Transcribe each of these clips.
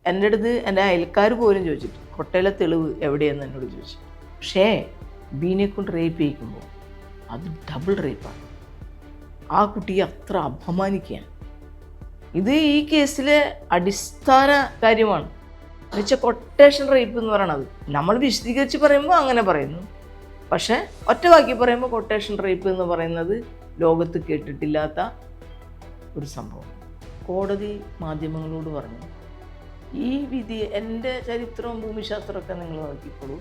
എൻ്റെ അടുത്ത് എൻ്റെ അയൽക്കാർ പോലും ചോദിച്ചിട്ട് കൊട്ടയിലെ തെളിവ് എവിടെയെന്ന് എന്നോട് ചോദിച്ചു. പക്ഷേ ബീനെ കൊണ്ട് റേപ്പ് ചെയ്യിക്കുമ്പോൾ അത് ഡബിൾ റേപ്പാണ്. ആ കുട്ടിയെ അത്ര അപമാനിക്കുകയാണ്. ഇത് ഈ കേസിലെ അടിസ്ഥാന കാര്യമാണ്. എന്നുവെച്ചാൽ കൊട്ടേഷൻ റേപ്പ് എന്ന് പറയണത് നമ്മൾ വിശദീകരിച്ച് പറയുമ്പോൾ അങ്ങനെ പറയുന്നു, പക്ഷേ ഒറ്റവാക്കി പറയുമ്പോൾ കൊട്ടേഷൻ റേപ്പ് എന്ന് പറയുന്നത് ലോകത്ത് കേട്ടിട്ടില്ലാത്ത ഒരു സംഭവം. കോടതി മാധ്യമങ്ങളോട് പറഞ്ഞു, ഈ വിധി, എൻ്റെ ചരിത്രവും ഭൂമിശാസ്ത്രമൊക്കെ നിങ്ങൾ നോക്കിക്കോളൂ,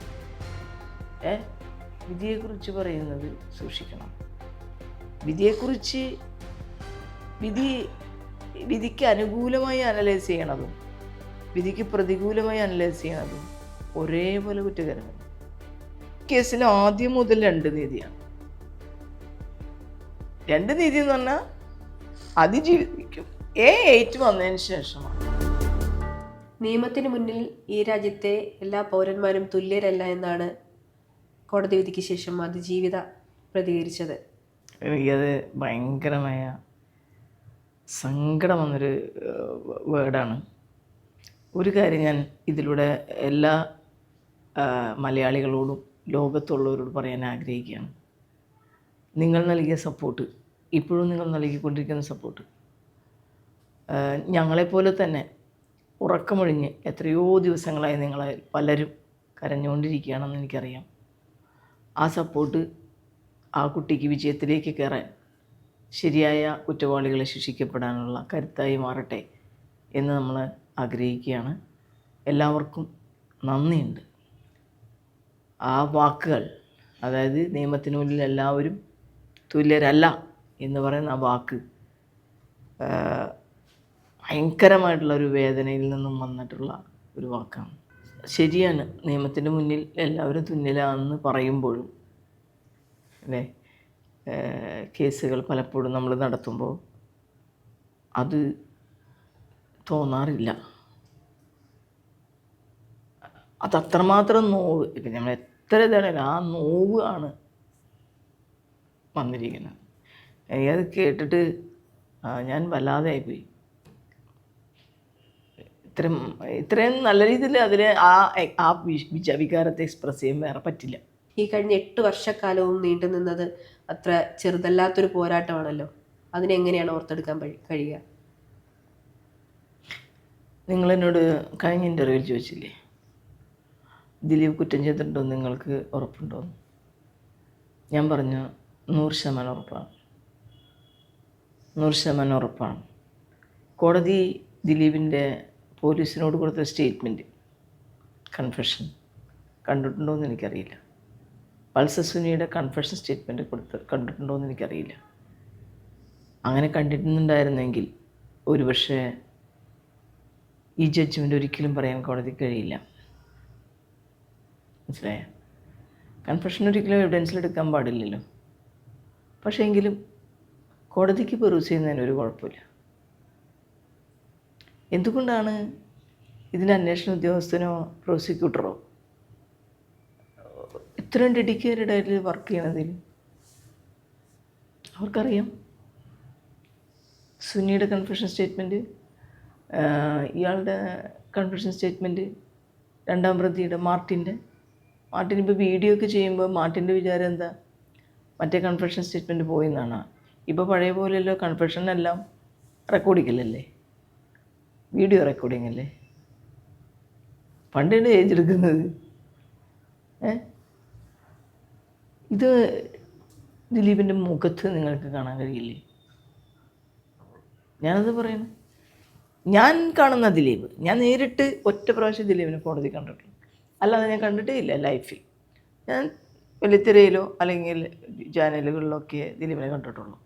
വിധിയെക്കുറിച്ച് പറയുന്നത് സൂക്ഷിക്കണം. വിധിയെക്കുറിച്ച് വിധിക്ക് അനുകൂലമായി അനലൈസ് ചെയ്യണതും വിധിക്ക് പ്രതികൂലമായി അനലൈസ് ചെയ്യണതും ഒരേപോലെ കുറ്റകരമാണ്. കേസിൽ ആദ്യം മുതൽ 2 നീതിയാണ്. 2 നീതി എന്ന് പറഞ്ഞാൽ അതിജീവിക്കും A8 വന്നതിന് ശേഷമാണ്. നിയമത്തിന് മുന്നിൽ ഈ രാജ്യത്തെ എല്ലാ പൗരന്മാരും തുല്യരല്ല എന്നാണ് കോടതി വിധിക്ക് ശേഷം അതിജീവിത പ്രതികരിച്ചത്. എനിക്കത് ഭയങ്കരമായ സങ്കടം വന്നൊരു വേർഡാണ്. ഒരു കാര്യം ഞാൻ ഇതിലൂടെ എല്ലാ മലയാളികളോടും ലോകത്തുള്ളവരോട് പറയാൻ ആഗ്രഹിക്കുകയാണ്. നിങ്ങൾ നൽകിയ സപ്പോർട്ട്, ഇപ്പോഴും നിങ്ങൾ നൽകിക്കൊണ്ടിരിക്കുന്ന സപ്പോർട്ട്, ഞങ്ങളെപ്പോലെ തന്നെ ഉറക്കമൊഴിഞ്ഞ് എത്രയോ ദിവസങ്ങളായി നിങ്ങളെ പലരും കരഞ്ഞുകൊണ്ടിരിക്കുകയാണെന്ന് എനിക്കറിയാം. ആ സപ്പോർട്ട് ആ കുട്ടിക്ക് വിജയത്തിലേക്ക് കയറാൻ, ശരിയായ കുറ്റവാളികളെ ശിക്ഷിക്കപ്പെടാനുള്ള കരുത്തായി മാറട്ടെ എന്ന് നമ്മൾ ആഗ്രഹിക്കുകയാണ്. എല്ലാവർക്കും നന്ദിയുണ്ട്. ആ വാക്കുകൾ, അതായത് നിയമത്തിന് മുന്നിൽ എല്ലാവരും തുല്യരല്ല എന്ന് പറയുന്ന ആ വാക്ക് ഭയങ്കരമായിട്ടുള്ളൊരു വേദനയിൽ നിന്നും വന്നിട്ടുള്ള ഒരു വാക്കാണ്. ശരിയാണ്, നിയമത്തിൻ്റെ മുന്നിൽ എല്ലാവരും തുല്യരാണെന്ന് പറയുമ്പോഴും അല്ലേ, കേസുകൾ പലപ്പോഴും നമ്മൾ നടത്തുമ്പോൾ അത് തോന്നാറില്ല. അതത്രമാത്രം നോവ്, ഇപ്പം നമ്മൾ എത്ര ഇതാണല്ലോ, ആ നോവ് ആണ് വന്നിരിക്കുന്നത്. എനിക്കത് കേട്ടിട്ട് ഞാൻ വല്ലാതെ ആയിപ്പോയി. ഇത്രയും നല്ല രീതിയിൽ അതിനെ ആ വികാരത്തെ എക്സ്പ്രസ് ചെയ്യാൻ വേറെ പറ്റില്ല. ഈ കഴിഞ്ഞ 8 വർഷക്കാലവും നീണ്ടു നിന്നത് അത്ര ചെറുതല്ലാത്തൊരു പോരാട്ടമാണല്ലോ. അതിനെങ്ങനെയാണ് ഓർത്തെടുക്കാൻ കഴിയുക? നിങ്ങളെന്നോട് കഴിഞ്ഞ ഇൻ്റർവ്യൂവിൽ ചോദിച്ചില്ലേ, ദിലീപ് കുറ്റം ചെയ്തിട്ടുണ്ടോ നിങ്ങൾക്ക് ഉറപ്പുണ്ടോ? ഞാൻ പറഞ്ഞു 100% ഉറപ്പാണ്, 100% ഉറപ്പാണ്. കോടതി ദിലീപിൻ്റെ പോലീസിനോട് കൊടുത്ത സ്റ്റേറ്റ്മെൻറ്റ്, കൺഫെഷൻ കണ്ടിട്ടുണ്ടോ എന്ന് എനിക്കറിയില്ല. പൾസസുനിയുടെ കൺഫെഷൻ സ്റ്റേറ്റ്മെൻറ്റ് കണ്ടിട്ടുണ്ടോ എന്ന് എനിക്കറിയില്ല. അങ്ങനെ കണ്ടിട്ടുണ്ടായിരുന്നെങ്കിൽ ഒരുപക്ഷെ ഈ ജഡ്ജ്മെൻ്റ് ഒരിക്കലും പറയാൻ കോടതിക്ക് കഴിയില്ല. മനസ്സിലായ? കൺഫെഷൻ ഒരിക്കലും എവിഡൻസിലെടുക്കാൻ പാടില്ലല്ലോ. പക്ഷേ എങ്കിലും കോടതിക്ക് പെറൂസ് ചെയ്യുന്നതിന് ഒരു കുഴപ്പമില്ല. എന്തുകൊണ്ടാണ് ഇതിന് അന്വേഷണ ഉദ്യോഗസ്ഥനോ പ്രോസിക്യൂട്ടറോ ഇത്രയും ഡെഡിക്കേറ്റഡ് ആയിട്ട് വർക്ക് ചെയ്യണതിൽ? അവർക്കറിയാം സുനിയുടെ കൺഫെഷൻ സ്റ്റേറ്റ്മെൻറ്റ്, ഇയാളുടെ കൺഫെഷൻ സ്റ്റേറ്റ്മെൻറ്റ്, 2ാം പ്രതിയുടെ മാർട്ടിൻ ഇപ്പോൾ വീഡിയോ ഒക്കെ ചെയ്യുമ്പോൾ മാർട്ടിൻ്റെ വിചാരം എന്താ, മറ്റേ കൺഫെഷൻ സ്റ്റേറ്റ്മെൻറ്റ് പോയി എന്നാണ്. ഇപ്പോൾ പഴയ പോലെയല്ലോ, കൺഫെഷനെല്ലാം റെക്കോർഡിക്കലല്ലേ, വീഡിയോ റെക്കോർഡിംഗ് അല്ലേ. പണ്ടിൻ്റെ ഏജ് എടുക്കുന്നത്. ഇത് ദിലീപിൻ്റെ മുഖത്ത് നിങ്ങൾക്ക് കാണാൻ കഴിയില്ലേ? ഞാനത് പറയുന്നു. ഞാൻ കാണുന്ന ദിലീപ്, ഞാൻ നേരിട്ട് ഒറ്റ പ്രാവശ്യം ദിലീപിനെ കോടതി കണ്ടിട്ടുള്ളൂ, അല്ലാതെ ഞാൻ കണ്ടിട്ടേ ഇല്ല ലൈഫിൽ. ഞാൻ വെള്ളിത്തിരയിലോ അല്ലെങ്കിൽ ചാനലുകളിലൊക്കെ ദിലീപിനെ കണ്ടിട്ടുള്ളൂ.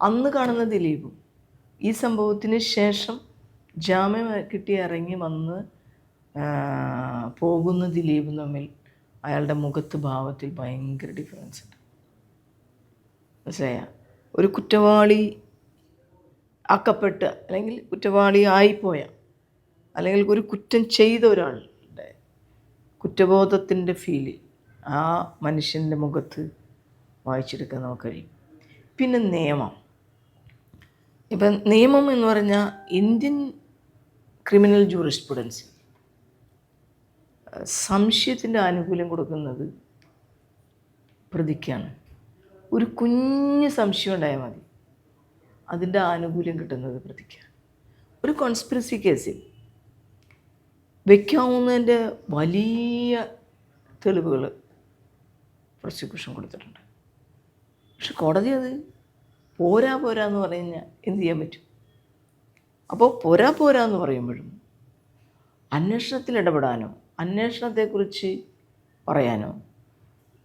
അന്ന് കാണുന്ന ദിലീപും ഈ സംഭവത്തിന് ശേഷം ജാമ്യം കിട്ടി ഇറങ്ങി വന്ന് പോകുന്ന ദിലീപും തമ്മിൽ അയാളുടെ മുഖത്ത് ഭാവത്തിൽ ഭയങ്കര ഡിഫറൻസ് ഉണ്ട്. മനസ്സിലായ? ഒരു കുറ്റവാളി ആക്കപ്പെട്ട അല്ലെങ്കിൽ കുറ്റവാളി ആയിപ്പോയ അല്ലെങ്കിൽ ഒരു കുറ്റം ചെയ്ത ഒരാളുടെ കുറ്റബോധത്തിൻ്റെ ഫീല് ആ മനുഷ്യൻ്റെ മുഖത്ത് വായിച്ചെടുക്കാൻ നമുക്ക് കഴിയും. പിന്നെ നിയമം. ഇപ്പം നിയമം എന്ന് പറഞ്ഞാൽ ഇന്ത്യൻ ക്രിമിനൽ ജൂറിസ്പ്രുഡൻസി സംശയത്തിൻ്റെ ആനുകൂല്യം കൊടുക്കുന്നത് പ്രതിക്കാണ്. ഒരു കുഞ്ഞ് സംശയം ഉണ്ടായാൽ മതി, അതിൻ്റെ ആനുകൂല്യം കിട്ടുന്നത് പ്രതിക്കാണ്. ഒരു കോൺസ്പിറസി കേസിൽ വയ്ക്കാവുന്നതിൻ്റെ വലിയ തെളിവുകൾ പ്രോസിക്യൂഷൻ കൊടുത്തിട്ടുണ്ട്. പക്ഷെ കോടതി അത് പോരാ എന്ന് പറഞ്ഞു കഴിഞ്ഞാൽ എന്ത് ചെയ്യാൻ പറ്റും? അപ്പോൾ പോരാ എന്ന് പറയുമ്പോഴും അന്വേഷണത്തിൽ ഇടപെടാനോ അന്വേഷണത്തെക്കുറിച്ച് പറയാനോ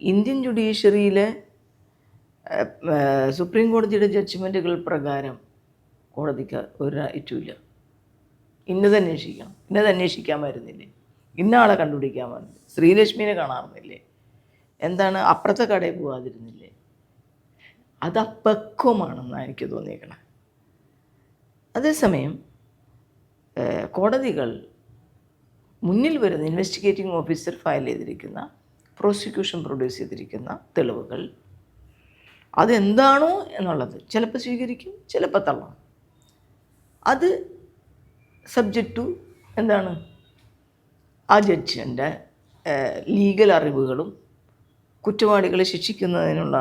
ഇന്ത്യൻ ജുഡീഷ്യറിയിലെ സുപ്രീം കോടതിയുടെ ജഡ്ജ്മെൻറ്റുകൾ പ്രകാരം കോടതിക്ക് ഒരു റൈറ്റുമില്ല. ഇന്നത് അന്വേഷിക്കണം, ഇന്നത് അന്വേഷിക്കാമായിരുന്നില്ലേ, ഇന്ന ആളെ കണ്ടുപിടിക്കാമായിരുന്നില്ലേ, ശ്രീലക്ഷ്മിനെ കാണാറുന്നില്ലേ, എന്താണ് അപ്പുറത്തെ കടയിൽ പോകാതിരുന്നില്ലേ, അത് അപക്വമാണെന്നാണ് എനിക്ക് തോന്നിയേക്കണം. അതേസമയം കോടതികൾ മുന്നിൽ വരുന്ന ഇൻവെസ്റ്റിഗേറ്റിംഗ് ഓഫീസർ ഫയൽ ചെയ്തിരിക്കുന്ന പ്രോസിക്യൂഷൻ പ്രൊഡ്യൂസ് ചെയ്തിരിക്കുന്ന തെളിവുകൾ അതെന്താണോ എന്നുള്ളത് ചിലപ്പോൾ സ്വീകരിക്കും, ചിലപ്പോൾ തള്ളണം. അത് സബ്ജക്റ്റ് ടു എന്താണ് ആ ജഡ്ജിൻ്റെ ലീഗൽ അറിവുകളും കുറ്റവാളികളെ ശിക്ഷിക്കുന്നതിനുള്ള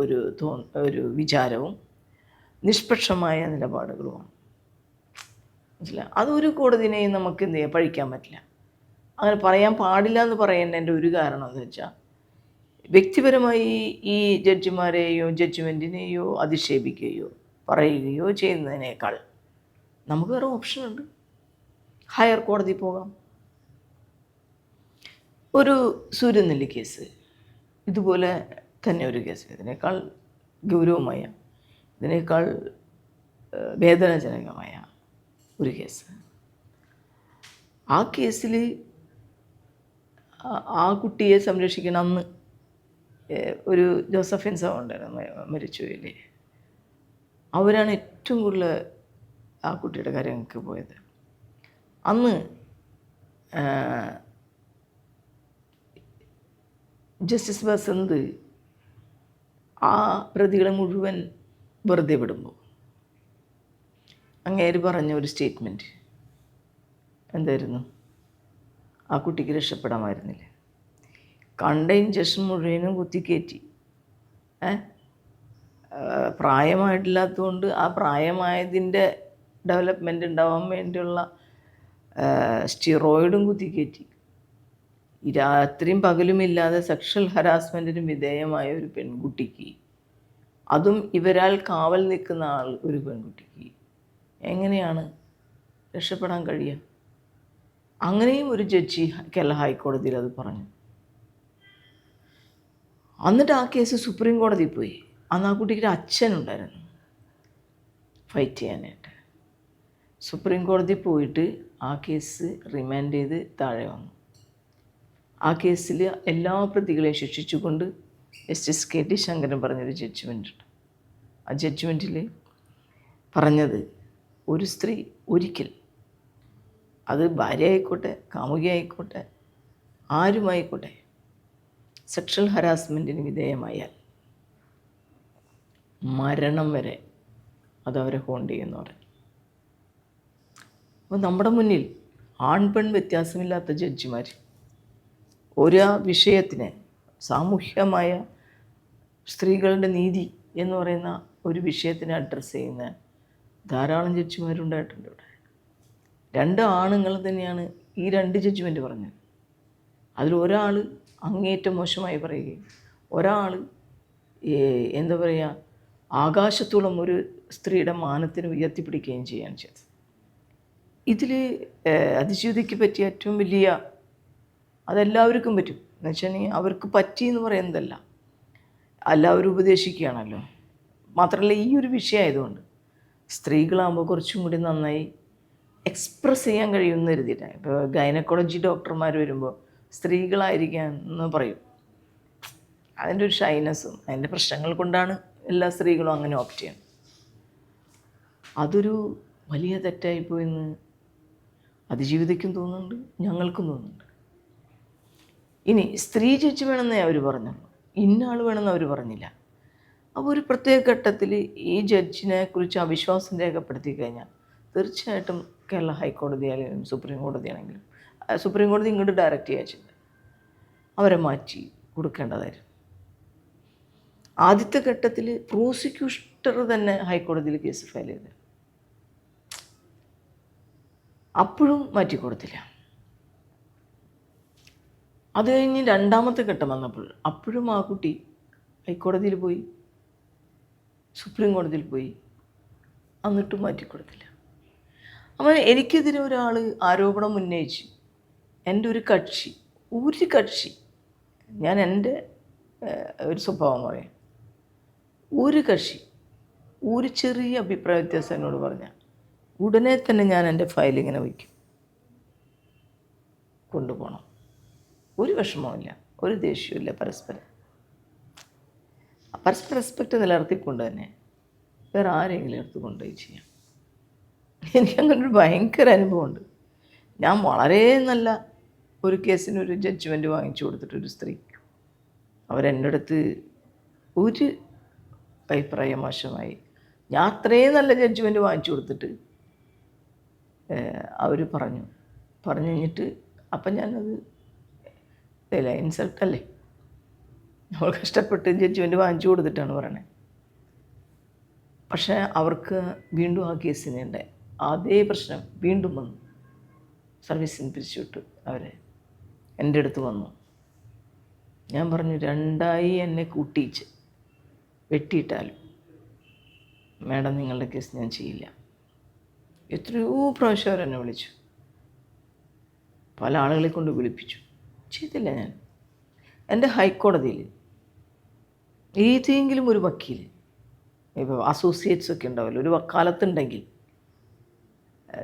ഒരു വിചാരവും നിഷ്പക്ഷമായ നിലപാടുകളുമാണ്. മനസ്സിലായി? അതൊരു കോടതിനെയും നമുക്ക് എന്ത് ചെയ്യാൻ പഴിക്കാൻ പറ്റില്ല. അങ്ങനെ പറയാൻ പാടില്ല എന്ന് പറയുന്നതിൻ്റെ ഒരു കാരണം എന്ന് വെച്ചാൽ വ്യക്തിപരമായി ഈ ജഡ്ജിമാരെയോ ജഡ്ജ്മെൻറ്റിനെയോ അധിക്ഷേപിക്കുകയോ പറയുകയോ ചെയ്യുന്നതിനേക്കാൾ നമുക്ക് വേറെ ഓപ്ഷനുണ്ട്. ഹയർ കോടതി പോകാം. ഒരു സൂര്യനെല്ലി കേസ് ഇതുപോലെ തന്നെ ഒരു കേസ്, ഇതിനേക്കാൾ ഗൗരവമായ, ഇതിനേക്കാൾ വേദനാജനകമായ ഒരു കേസ്. ആ കേസിൽ ആ കുട്ടിയെ സംരക്ഷിക്കണം. അന്ന് ഒരു ജോസഫിൻ സഹ ഉണ്ടായിരുന്നു, മരിച്ചുപോയില്ലേ, അവരാണ് ഏറ്റവും കൂടുതൽ ആ കുട്ടിയുടെ കാര്യങ്ങൾക്ക് പോയത്. അന്ന് ജസ്റ്റിസ് ബസന്ത് ആ പ്രതികളെ മുഴുവൻ വെറുതെ വിടുമ്പോൾ അങ്ങേര് പറഞ്ഞ ഒരു സ്റ്റേറ്റ്മെൻറ്റ് എന്തായിരുന്നു? ആ കുട്ടിക്ക് രക്ഷപ്പെടാമായിരുന്നില്ല. കണ്ട ഇഞ്ചക്ഷൻ മുഴുവനും കുത്തിക്കയറ്റി. പ്രായമായിട്ടില്ലാത്തതുകൊണ്ട് ആ പ്രായമായതിൻ്റെ ഡെവലപ്മെൻറ്റ് ഉണ്ടാവാൻ വേണ്ടിയുള്ള സ്റ്റിറോയിഡും കുത്തിക്കയറ്റി. ഈ രാത്രിയും പകലുമില്ലാതെ സെക്ഷൽ ഹരാസ്മെൻറ്റിന് വിധേയമായ ഒരു പെൺകുട്ടിക്ക്, അതും ഇവരാൽ കാവൽ നിൽക്കുന്ന ഒരു പെൺകുട്ടിക്ക് എങ്ങനെയാണ് രക്ഷപ്പെടാൻ കഴിയുക? അങ്ങനെയും ഒരു ജഡ്ജി കേരള ഹൈക്കോടതിയിൽ അത് പറഞ്ഞു. എന്നിട്ട് ആ കേസ് സുപ്രീം കോടതിയിൽ പോയി. അന്ന് ആ കുട്ടിക്ക് അച്ഛനുണ്ടായിരുന്നു ഫൈറ്റ് ചെയ്യാനായിട്ട്. സുപ്രീം കോടതി പോയിട്ട് ആ കേസ് റിമാൻഡ് ചെയ്ത് താഴെ വന്നു. ആ കേസിൽ എല്ലാ പ്രതികളെയും ശിക്ഷിച്ചുകൊണ്ട് ജസ്റ്റിസ് കെ ടി ശങ്കരൻ പറഞ്ഞൊരു ജഡ്ജ്മെൻ്റ് ഉണ്ട്. ആ ജഡ്ജ്മെൻറ്റിൽ പറഞ്ഞത്, ഒരു സ്ത്രീ ഒരിക്കൽ, അത് ഭാര്യ ആയിക്കോട്ടെ കാമുകി ആയിക്കോട്ടെ ആരുമായിക്കോട്ടെ, സെക്ഷൽ ഹരാസ്മെൻറ്റിന് വിധേയമായാൽ മരണം വരെ അതവരെ ഹോണ്ട് ചെയ്യുമെന്ന് പറയും. അപ്പോൾ നമ്മുടെ മുന്നിൽ ആൺപെൺ വ്യത്യാസമില്ലാത്ത ജഡ്ജിമാർ ഒരു വിഷയത്തിനെ, സാമൂഹ്യമായ സ്ത്രീകളുടെ നീതി എന്ന് പറയുന്ന ഒരു വിഷയത്തിനെ അഡ്രസ്സ് ചെയ്യുന്ന ധാരാളം ജഡ്ജിമാരുണ്ടായിട്ടുണ്ട് ഇവിടെ. 2 ആണുങ്ങൾ തന്നെയാണ് ഈ 2 ജഡ്ജ്മെൻറ്റ് പറഞ്ഞത്. അതിലൊരാൾ അങ്ങേയറ്റം മോശമായി പറയുകയും ഒരാൾ എന്താ പറയുക, ആകാശത്തോളം ഒരു സ്ത്രീയുടെ മാനത്തിന് ഉയർത്തിപ്പിടിക്കുകയും ചെയ്യുകയാണ് ചെയ്തത്. ഇതിൽ അതിജീവിതയ്ക്ക് പറ്റിയ ഏറ്റവും വലിയ, അതെല്ലാവർക്കും പറ്റും എന്ന് വെച്ചാൽ അവർക്ക് പറ്റിയെന്ന് പറയുന്നതല്ല, എല്ലാവരും ഉപദേശിക്കുകയാണല്ലോ. മാത്രമല്ല ഈ ഒരു വിഷയമായതുകൊണ്ട് സ്ത്രീകളാകുമ്പോൾ കുറച്ചും കൂടി നന്നായി എക്സ്പ്രസ് ചെയ്യാൻ കഴിയുമെന്ന് കരുതിയിട്ടാണ്. ഇപ്പോൾ ഗൈനക്കോളജി ഡോക്ടർമാർ വരുമ്പോൾ സ്ത്രീകളായിരിക്കാൻ എന്ന് പറയും. അതിൻ്റെ ഒരു ഷൈനസ്സും അതിൻ്റെ പ്രശ്നങ്ങൾ കൊണ്ടാണ് എല്ലാ സ്ത്രീകളും അങ്ങനെ ഓപ്റ്റ് ചെയ്യുന്നത്. അതൊരു വലിയ തെറ്റായിപ്പോയെന്ന് അതിജീവിതയ്ക്കും തോന്നുന്നുണ്ട്, ഞങ്ങൾക്കും തോന്നുന്നുണ്ട്. ഇനി സ്ത്രീ ജഡ്ജ് വേണമെന്നേ അവർ പറഞ്ഞുള്ളൂ, ഇന്നയാൾ വേണമെന്ന് അവർ പറഞ്ഞില്ല. അപ്പോൾ ഒരു പ്രത്യേക ഘട്ടത്തിൽ ഈ ജഡ്ജിനെ കുറിച്ച് അവിശ്വാസം രേഖപ്പെടുത്തി കഴിഞ്ഞാൽ തീർച്ചയായിട്ടും കേരള ഹൈക്കോടതി ആയാലും സുപ്രീം കോടതി ആണെങ്കിലും സുപ്രീം കോടതി ഇങ്ങോട്ട് ഡയറക്റ്റ് ചെയ്യാച്ചില്ല, അവരെ മാറ്റി കൊടുക്കേണ്ടതായിരുന്നു. ആദ്യത്തെ ഘട്ടത്തിൽ പ്രോസിക്യൂട്ടർ തന്നെ ഹൈക്കോടതിയിൽ കേസ് ഫയൽ ചെയ്ത്, അപ്പോഴും മാറ്റി കൊടുത്തില്ല. അത് കഴിഞ്ഞ് രണ്ടാമത്തെ ഘട്ടം വന്നപ്പോൾ അപ്പോഴും ആ കുട്ടി ഹൈക്കോടതിയിൽ പോയി, സുപ്രീം കോടതിയിൽ പോയി, എന്നിട്ടും മാറ്റി കൊടുത്തില്ല. അപ്പോൾ എനിക്കെതിരെ ഒരാൾ ആരോപണം ഉന്നയിച്ച്, എൻ്റെ ഒരു കക്ഷി ഞാൻ എൻ്റെ ഒരു സ്വഭാവം പറയാം, ഒരു കക്ഷി ഒരു ചെറിയ അഭിപ്രായ വ്യത്യാസം എന്നോട് പറഞ്ഞാൽ ഉടനെ തന്നെ ഞാൻ എൻ്റെ ഫയൽ ഇങ്ങനെ വയ്ക്കും, കൊണ്ടുപോകണം. ഒരു വിഷമവുമില്ല, ഒരു ദേഷ്യവുമില്ല, പരസ്പര റെസ്പെക്റ്റ് നിലനിർത്തിക്കൊണ്ട് തന്നെ വേറെ ആരെങ്കിലും എടുത്ത് കൊണ്ടുപോയി ചെയ്യാം. എനിക്കങ്ങനൊരു ഭയങ്കര അനുഭവമുണ്ട്. ഞാൻ വളരെ നല്ല ഒരു കേസിനൊരു ജഡ്ജ്മെൻറ്റ് വാങ്ങിച്ചു കൊടുത്തിട്ടൊരു സ്ത്രീ, അവരെൻ്റെ അടുത്ത് ഒരു അഭിപ്രായം മോശമായി. ഞാൻ അത്രയും നല്ല ജഡ്ജ്മെൻറ്റ് വാങ്ങിച്ചു കൊടുത്തിട്ട് അവർ പറഞ്ഞു കഴിഞ്ഞിട്ട്, അപ്പം ഞാനത് ഇല്ല, ഇൻസൾട്ടല്ലേ, നമ്മൾ കഷ്ടപ്പെട്ട് ജഡ്ജ്മെൻറ്റ് വാങ്ങിച്ചു കൊടുത്തിട്ടാണ് പറയണത്. പക്ഷേ അവർക്ക് വീണ്ടും ആ കേസിനുണ്ട് അതേ പ്രശ്നം വീണ്ടും വന്നു. സർവീസിൽ നിന്ന് പിരിച്ചുവിട്ടു അവരെ. എൻ്റെ അടുത്ത് വന്നു. ഞാൻ പറഞ്ഞു, രണ്ടായി എന്നെ കൂട്ടിയിച്ച് വെട്ടിയിട്ടാലും മാഡം നിങ്ങളുടെ കേസ് ഞാൻ ചെയ്യില്ല. എത്രയോ പ്രാവശ്യം അവരെന്നെ വിളിച്ചു, പല ആളുകളെ കൊണ്ട് വിളിപ്പിച്ചു, ചെയ്തില്ല. ഞാൻ എൻ്റെ ഹൈക്കോടതിയിൽ ഏതെങ്കിലും ഒരു വക്കീൽ, ഇപ്പോൾ അസോസിയേറ്റ്സ് ഒക്കെ ഉണ്ടാവില്ല, ഒരു വക്കാലത്തുണ്ടെങ്കിൽ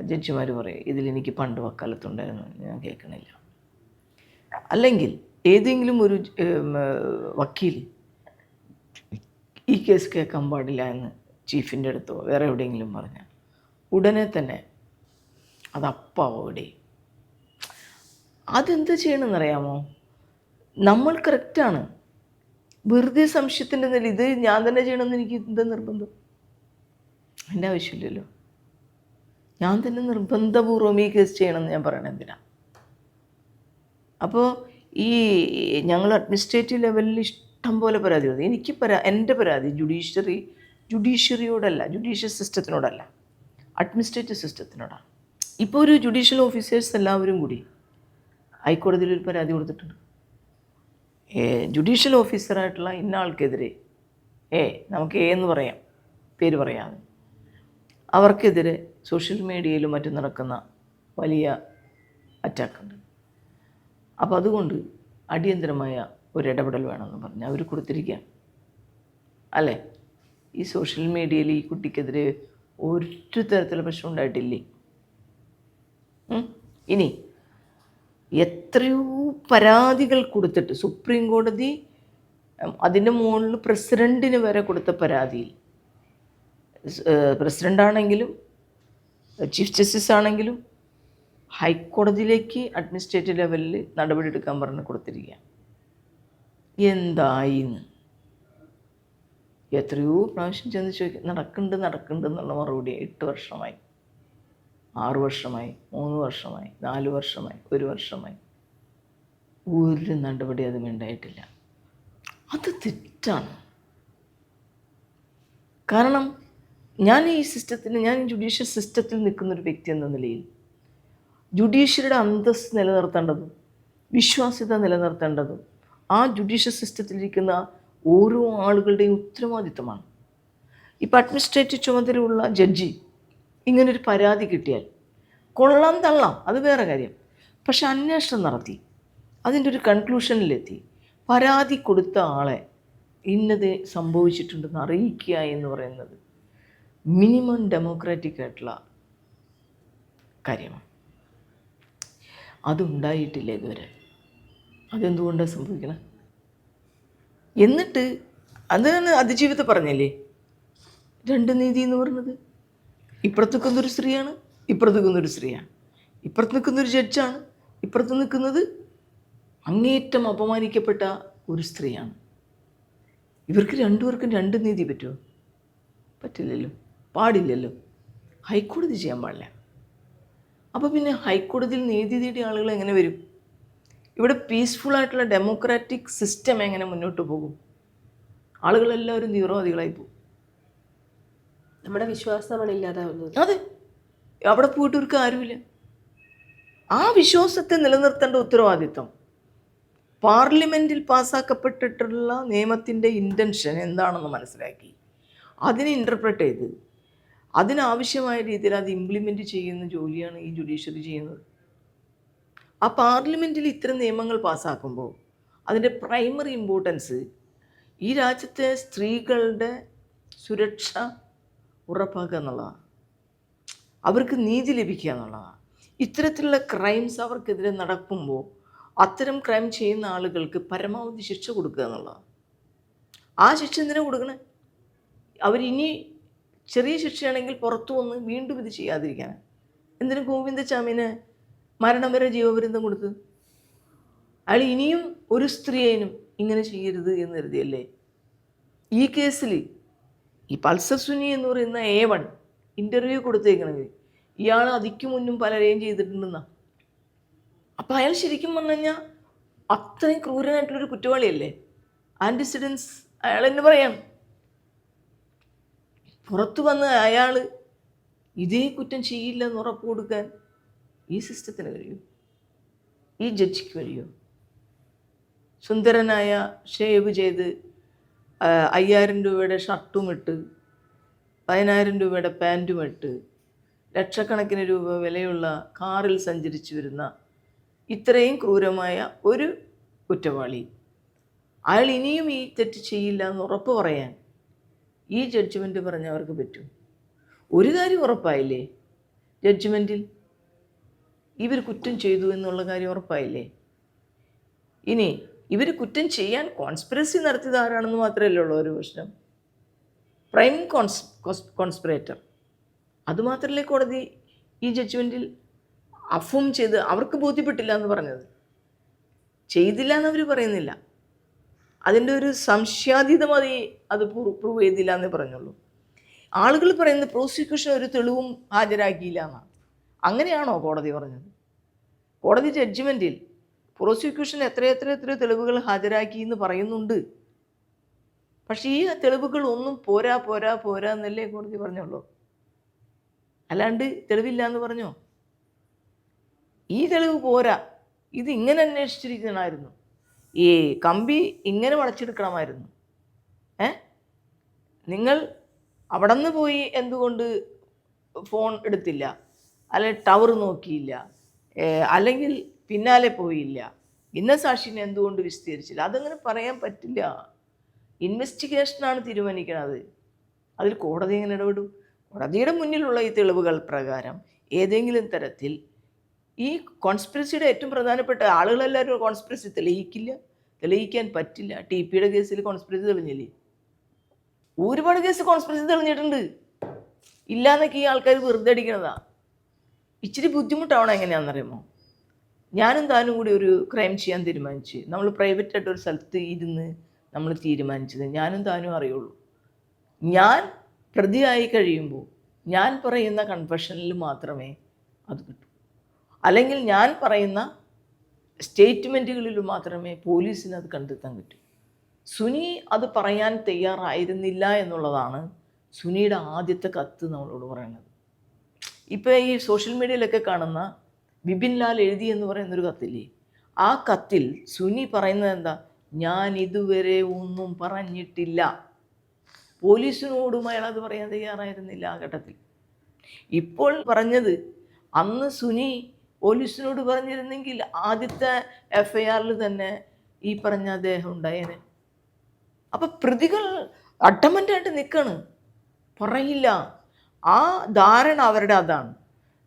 ജഡ്ജിമാർ പറയും ഇതിലെനിക്ക് പണ്ട് വക്കാലത്തുണ്ടായിരുന്നു, ഞാൻ കേൾക്കണില്ല. അല്ലെങ്കിൽ ഏതെങ്കിലും ഒരു വക്കീൽ ഈ കേസ് കേൾക്കാൻ പാടില്ല എന്ന് ചീഫിൻ്റെ അടുത്തോ വേറെ എവിടെയെങ്കിലും പറഞ്ഞാൽ ഉടനെ തന്നെ അത് അവിടെ. അതെന്ത് ചെയ്യണമെന്നറിയാമോ? നമ്മൾ കറക്റ്റാണ്, വെറുതെ സംശയത്തിൻ്റെ നില ഇത് ഞാൻ തന്നെ ചെയ്യണമെന്ന് എനിക്ക് എന്താ നിർബന്ധം? എൻ്റെ ആവശ്യമില്ലല്ലോ. ഞാൻ തന്നെ നിർബന്ധപൂർവ്വം ഈ കേസ് ചെയ്യണമെന്ന് ഞാൻ പറയണത് എന്തിനാ? അപ്പോൾ ഈ ഞങ്ങൾ അഡ്മിനിസ്ട്രേറ്റീവ് ലെവലിൽ ഇഷ്ടം പോലെ പരാതി വന്നു. എനിക്ക് എൻ്റെ പരാതി ജുഡീഷ്യറിയോടല്ല, ജുഡീഷ്യൽ സിസ്റ്റത്തിനോടല്ല, അഡ്മിനിസ്ട്രേറ്റീവ് സിസ്റ്റത്തിനോടാണ്. ഇപ്പോൾ ഒരു ജുഡീഷ്യൽ ഓഫീസേഴ്സ് എല്ലാവരും കൂടി ഹൈക്കോടതിയിൽ ഒരു പരാതി കൊടുത്തിട്ടുണ്ട്. ജുഡീഷ്യൽ ഓഫീസറായിട്ടുള്ള ഇന്ന ആൾക്കെതിരെ നമുക്ക് എന്ന് പറയാം, പേര് പറയാതെ, അവർക്കെതിരെ സോഷ്യൽ മീഡിയയിലും മറ്റും നടക്കുന്ന വലിയ അറ്റാക്കുണ്ട്. അപ്പോൾ അതുകൊണ്ട് അടിയന്തരമായ ഒരു ഇടപെടൽ വേണമെന്ന് പറഞ്ഞ് അവർ കൊടുത്തിരിക്കുകയാണ്. അല്ലേ? ഈ സോഷ്യൽ മീഡിയയിൽ ഈ കുട്ടിക്കെതിരെ ഒരു തരത്തിലുള്ള പ്രശ്നം ഉണ്ടായിട്ടില്ലേ? ഇനി എത്രയോ പരാതികൾ കൊടുത്തിട്ട് സുപ്രീം കോടതി അതിൻ്റെ മുകളിൽ പ്രസിഡൻറ്റിന് വരെ കൊടുത്ത പരാതിയിൽ, പ്രസിഡൻ്റാണെങ്കിലും ചീഫ് ജസ്റ്റിസ് ആണെങ്കിലും ഹൈക്കോടതിയിലേക്ക് അഡ്മിനിസ്ട്രേറ്റീവ് ലെവലിൽ നടപടി എടുക്കാൻ പറഞ്ഞ് കൊടുത്തിരിക്കുക. എന്തായിന്ന് എത്രയോ പ്രാവശ്യം ചെന്ന് ചോദിക്കും, നടക്കുന്നുണ്ട് എന്നുള്ള മറുപടി 8 വർഷമായി, 6 വർഷമായി, 3 വർഷമായി, 4 വർഷമായി, 1 വർഷമായി, ഒരു നടപടി അതും ഉണ്ടായിട്ടില്ല. അത് തെറ്റാണ്. കാരണം ഞാൻ ഈ ജുഡീഷ്യൽ സിസ്റ്റത്തിൽ നിൽക്കുന്നൊരു വ്യക്തി എന്ന നിലയിൽ ജുഡീഷ്യറിയുടെ അന്തസ്സ് നിലനിർത്തേണ്ടതും വിശ്വാസ്യത നിലനിർത്തേണ്ടതും ആ ജുഡീഷ്യൽ സിസ്റ്റത്തിലിരിക്കുന്ന ഓരോ ആളുകളുടെയും ഉത്തരവാദിത്തമാണ്. ഇപ്പോൾ അഡ്മിനിസ്ട്രേറ്റീവ് ചുമതലയുള്ള ജഡ്ജി ഇങ്ങനൊരു പരാതി കിട്ടിയാൽ കൊള്ളാം തള്ളാം, അത് വേറെ കാര്യം. പക്ഷെ അന്വേഷണം നടത്തി അതിൻ്റെ ഒരു കൺക്ലൂഷനിലെത്തി പരാതി കൊടുത്ത ആളെ ഇന്നത് സംഭവിച്ചിട്ടുണ്ടെന്ന് അറിയിക്കുക എന്ന് പറയുന്നത് മിനിമം ഡെമോക്രാറ്റിക് ആയിട്ടുള്ള കാര്യമാണ്. അതുണ്ടായിട്ടില്ല ഇതുവരെ. അതെന്തുകൊണ്ടാണ് സംഭവിക്കണം? എന്നിട്ട് അതാണ് അതിജീവിതം പറഞ്ഞല്ലേ, 2 നീതി എന്ന് പറയുന്നത്. ഇപ്പുറത്ത് നിൽക്കുന്നൊരു സ്ത്രീയാണ്, ഇപ്പുറത്ത് നിൽക്കുന്നൊരു സ്ത്രീയാണ്. ഇപ്പുറത്ത് നിൽക്കുന്നൊരു ജഡ്ജാണ്, ഇപ്പുറത്ത് നിൽക്കുന്നത് അങ്ങേറ്റം അപമാനിക്കപ്പെട്ട ഒരു സ്ത്രീയാണ്. ഇവർക്ക് രണ്ടുപേർക്കും 2 നീതി പറ്റുമോ? പറ്റില്ലല്ലോ, പാടില്ലല്ലോ. ഹൈക്കോടതി ചെയ്യാൻ പാടില്ല. അപ്പോൾ പിന്നെ ഹൈക്കോടതിയിൽ നീതി തേടിയ ആളുകൾ എങ്ങനെ വരും? ഇവിടെ പീസ്ഫുള്ളായിട്ടുള്ള ഡെമോക്രാറ്റിക് സിസ്റ്റം എങ്ങനെ മുന്നോട്ട് പോകും? ആളുകളെല്ലാവരും തീവ്രവാദികളായി പോകും. നമ്മുടെ വിശ്വാസമാണ് ഇല്ലാതാവുന്നത്. അതെ, അവിടെ പോയിട്ട് ഒരു കാര്യമില്ല. ആ വിശ്വാസത്തെ നിലനിർത്തേണ്ട ഉത്തരവാദിത്വം പാർലമെൻറ്റിൽ പാസ്സാക്കപ്പെട്ടിട്ടുള്ള നിയമത്തിൻ്റെ ഇൻറ്റൻഷൻ എന്താണെന്ന് മനസ്സിലാക്കി അതിനെ ഇൻ്റർപ്രറ്റ് ചെയ്ത് അതിനാവശ്യമായ രീതിയിൽ അത് ഇംപ്ലിമെൻറ്റ് ചെയ്യുന്ന ജോലിയാണ് ഈ ജുഡീഷ്യറി ചെയ്യുന്നത്. ആ പാർലമെൻറ്റിൽ ഇത്തരം നിയമങ്ങൾ പാസ്സാക്കുമ്പോൾ അതിൻ്റെ പ്രൈമറി ഇമ്പോർട്ടൻസ് ഈ രാജ്യത്തെ സ്ത്രീകളുടെ സുരക്ഷ ഉറപ്പാക്കുക എന്നുള്ളതാണ്, അവർക്ക് നീതി ലഭിക്കുക എന്നുള്ളതാണ്. ഇത്തരത്തിലുള്ള ക്രൈംസ് അവർക്കെതിരെ നടക്കുമ്പോൾ അത്തരം ക്രൈം ചെയ്യുന്ന ആളുകൾക്ക് പരമാവധി ശിക്ഷ കൊടുക്കുക എന്നുള്ളതാണ്. ആ ശിക്ഷ എന്തിനാണ് കൊടുക്കണേ? അവരിനി ചെറിയ ശിക്ഷയാണെങ്കിൽ പുറത്തു വന്ന് വീണ്ടും ഇത് ചെയ്യാതിരിക്കാൻ. എന്തിനും ഗോവിന്ദചാമിന് മരണം വരെ ജീവപര്യന്തം കൊടുത്ത്? അയാൾ ഇനിയും ഒരു സ്ത്രീയേനും ഇങ്ങനെ ചെയ്യരുത് എന്ന് കരുതിയല്ലേ. ഈ കേസിൽ ഈ പൾസർ സുനി എന്ന് പറയുന്ന A1 ഇൻ്റർവ്യൂ കൊടുത്തേക്കണത് ഇയാൾ അതിക്ക് മുന്നും പലരെയും ചെയ്തിട്ടുണ്ടെന്നാ. അപ്പം അയാൾ ശരിക്കും പറഞ്ഞു കഴിഞ്ഞാൽ അത്രയും ക്രൂരനായിട്ടുള്ളൊരു കുറ്റവാളിയല്ലേ. ആൻറ്റിസിഡൻസ് അയാൾ തന്നെ പറയാം. പുറത്തു വന്ന് അയാൾ ഇതേ കുറ്റം ചെയ്യില്ല എന്ന് ഉറപ്പ് കൊടുക്കാൻ ഈ സിസ്റ്റത്തിന് കഴിയും, ഈ ജഡ്ജിക്ക് കഴിയും. സുന്ദരനായ ഷേവ് ചെയ്ത് 5000 രൂപയുടെ ഷർട്ടും ഇട്ട് 10000 രൂപയുടെ പാൻറ്റും ഇട്ട് ലക്ഷക്കണക്കിന് രൂപ വിലയുള്ള കാറിൽ സഞ്ചരിച്ചു വരുന്ന ഇത്രയും ക്രൂരമായ ഒരു കുറ്റവാളി അയാൾ ഇനിയും ഈ തെറ്റ് ചെയ്യില്ല എന്ന് ഉറപ്പ് പറയാൻ ഈ ജഡ്ജ്മെൻറ്റ് പറഞ്ഞവർക്ക് പറ്റും. ഒരു കാര്യം ഉറപ്പായില്ലേ, ജഡ്ജ്മെൻറ്റിൽ ഇവർ കുറ്റം ചെയ്തു എന്നുള്ള കാര്യം ഉറപ്പായില്ലേ. ഇനി ഇവർ കുറ്റം ചെയ്യാൻ കോൺസ്പിറസി നടത്തിയത് ആരാണെന്ന് മാത്രമല്ലേ ഉള്ളൂ ഒരു പ്രശ്നം. പ്രൈം കോൺസ്പിറേറ്റർ അതുമാത്രമല്ലേ കോടതി ഈ ജഡ്ജ്മെൻറ്റിൽ അഫം ചെയ്ത് അവർക്ക് ബോധ്യപ്പെട്ടില്ല എന്ന് പറഞ്ഞത്. ചെയ്തില്ല എന്നവർ പറയുന്നില്ല, അതിൻ്റെ ഒരു സംശയാതീതമായി അത് പ്രൂവ് ചെയ്തില്ല എന്നേ പറഞ്ഞുള്ളൂ. ആളുകൾ പറയുന്നത് പ്രോസിക്യൂഷൻ ഒരു തെളിവും ഹാജരാക്കിയില്ല എന്നാണ്. അങ്ങനെയാണോ കോടതി പറഞ്ഞത്? കോടതി ജഡ്ജ്മെൻറ്റിൽ പ്രോസിക്യൂഷൻ എത്ര തെളിവുകൾ ഹാജരാക്കി എന്ന് പറയുന്നുണ്ട്. പക്ഷേ ഈ തെളിവുകൾ ഒന്നും പോരാ എന്നല്ലേ കോടതി പറഞ്ഞുള്ളൂ. അല്ലാണ്ട് തെളിവില്ല എന്ന് പറഞ്ഞോ? ഈ തെളിവ് പോരാ, ഇത് ഇങ്ങനെ അന്വേഷിച്ചിരിക്കണമായിരുന്നു, ഈ കമ്പി ഇങ്ങനെ വളച്ചെടുക്കണമായിരുന്നു. നിങ്ങൾ അവിടെ നിന്ന് പോയി എന്തുകൊണ്ട് ഫോൺ എടുത്തില്ല, അല്ലെങ്കിൽ ടവർ നോക്കിയില്ല, അല്ലെങ്കിൽ പിന്നാലെ പോയില്ല, ഇന്ന സാക്ഷിനെ എന്തുകൊണ്ട് വിശദീകരിച്ചില്ല? അതങ്ങനെ പറയാൻ പറ്റില്ല. ഇൻവെസ്റ്റിഗേഷനാണ് തീരുമാനിക്കുന്നത്. അതിൽ കോടതി എങ്ങനെ ഇടപെടും? കോടതിയുടെ മുന്നിലുള്ള ഈ തെളിവുകൾ പ്രകാരം ഏതെങ്കിലും തരത്തിൽ ഈ കോൺസ്പിറസിയുടെ ഏറ്റവും പ്രധാനപ്പെട്ട ആളുകളെല്ലാവരും കോൺസ്പിറസി തെളിയിക്കാൻ പറ്റില്ല. TPയുടെ കേസിൽ കോൺസ്പിറസി തെളിഞ്ഞില്ലേ? ഒരുപാട് കേസ് കോൺസ്പിറസി തെളിഞ്ഞിട്ടുണ്ട്. ഇല്ലാന്നൊക്കെ ഈ ആൾക്കാർ വെറുതെ അടിക്കണതാ. ഇച്ചിരി ബുദ്ധിമുട്ടാവണം. എങ്ങനെയാണെന്നറിയുമോ? ഞാനും താനും കൂടി ഒരു ക്രൈം ചെയ്യാൻ തീരുമാനിച്ച് നമ്മൾ പ്രൈവറ്റായിട്ട് ഒരു സ്ഥലത്ത് ഇരുന്ന് നമ്മൾ തീരുമാനിച്ചത് ഞാനും താനും അറിയുള്ളൂ. ഞാൻ പ്രതിയായി കഴിയുമ്പോൾ ഞാൻ പറയുന്ന കൺഫെഷനിൽ മാത്രമേ അത് കിട്ടൂ, അല്ലെങ്കിൽ ഞാൻ പറയുന്ന സ്റ്റേറ്റ്മെൻറ്റുകളിൽ മാത്രമേ പോലീസിന് അത് കണ്ടെത്താൻ പറ്റൂ. സുനി അത് പറയാൻ തയ്യാറായിരുന്നില്ല എന്നുള്ളതാണ് സുനിയുടെ ആദ്യത്തെ കത്ത് നമ്മളോട് പറയുന്നത്. ഇപ്പോൾ ഈ സോഷ്യൽ മീഡിയയിലൊക്കെ കാണുന്ന ബിപിൻ ലാൽ എഴുതി എന്ന് പറയുന്നൊരു കത്തില്ലേ, ആ കത്തിൽ സുനി പറയുന്നത് എന്താ? ഞാൻ ഇതുവരെ ഒന്നും പറഞ്ഞിട്ടില്ല. പോലീസിനോടും അയാൾ അത് പറയാൻ തയ്യാറായിരുന്നില്ല ആ ഘട്ടത്തിൽ. ഇപ്പോൾ പറഞ്ഞത് അന്ന് സുനി പോലീസിനോട് പറഞ്ഞിരുന്നെങ്കിൽ ആദ്യത്തെ FIR തന്നെ ഈ പറഞ്ഞ അദ്ദേഹം ഉണ്ടായേനെ. അപ്പം പ്രതികൾ അഡമൻ്റായിട്ട് നിൽക്കണം, പറയില്ല. ആ ധാരണ അവരുടെ അതാണ്.